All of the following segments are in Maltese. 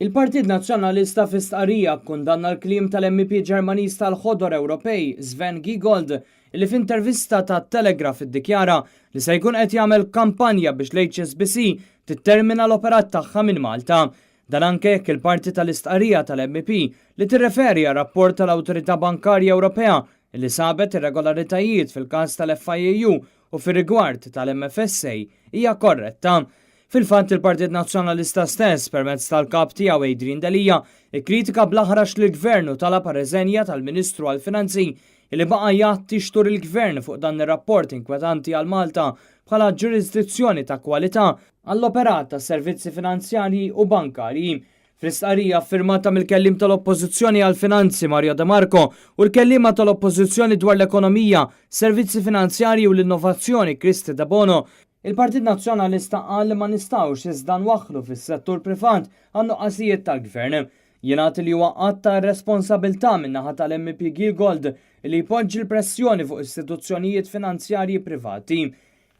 Il-Partit Nazzjonalista fi stqarrija kkundanna l-kliem tal-MP Ġermaniż tal-Ħodor Ewropej Sven Giegold li f'intervista tat-Telegraph iddikjara li se jkun qed jagħmel kampanja biex l-HSBC tittermina l-operat tagħha minn Malta. Dan anke jekk il-parti tal-istqarrija tal-MP li tirreferi għal rapport tal-Awtorità Bankarja Ewropea li sabet irregolaritajiet fil-każ tal-FIAU u fir-rigward tal-MFSA hija korretta. Fil-fatt il-Partit Nazzjonalista stess permezz tal-kap tiegħu Adrian Delija ikkritika bl-aħrax lill-Gvern u talab reżenja tal-Ministru għall-Finanzi li baqa' jagħti xtur il-Gvern fuq dan ir-rapport inkwetanti għal Malta bħala ġurisdizzjoni ta' kwalità għall-operat ta' servizzi finanzjarji u bankarji. Fl-istqarrija firmata mill-kellim tal-Oppożizzjoni għall-Finanzi Mario De Marco u l-kellima tal-Oppożizzjoni dwar l-ekonomija, servizzi finanzjarji u l-innovazzjoni Kristi De Bono, il-Partit Nazzjonalista qal li ma nistgħux iżda nwaħħlu fis-settur privat għan nuqqasijiet tal-Gvern. Jingħad li huwa qatt ta' responsabilità min-naħa tal-MP Giegold li jpoġġi l-pressjoni fuq istituzzjonijiet finanzjarji privati.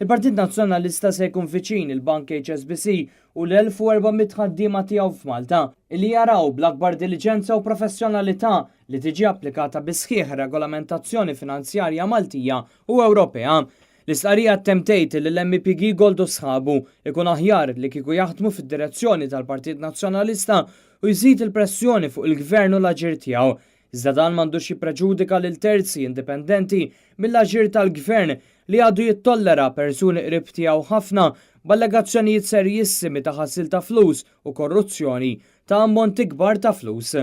Il-Partit Nazzjonalista se jkun viċin il-Bank HSBC u l-1400 ħaddiema tiegħu f'Malta li jaraw bl-akbar diligenza u professjonalità li tiġi applikata bi sħiħ regolamentazzjoni finanzjarja Maltija u Ewropea. L-istqarrija attemptejt li l-MP Giegold u sħabu ikun aħjar li kieku jaħdmu fid-direzzjoni tal-Partit Nazzjonalista u jżid il-pressjoni fuq il-Gvern u l-aġir tiegħu. Iżda dan m'għandux jippreġudika lil terzi indipendenti mill-aġir tal-Gvern li għadu jittollera persuni qrib tiegħu ħafna b'allegazzjonijiet serjissimi ta' ħassil ta' flus u korruzzjoni ta' ammonti kbar ta' flus.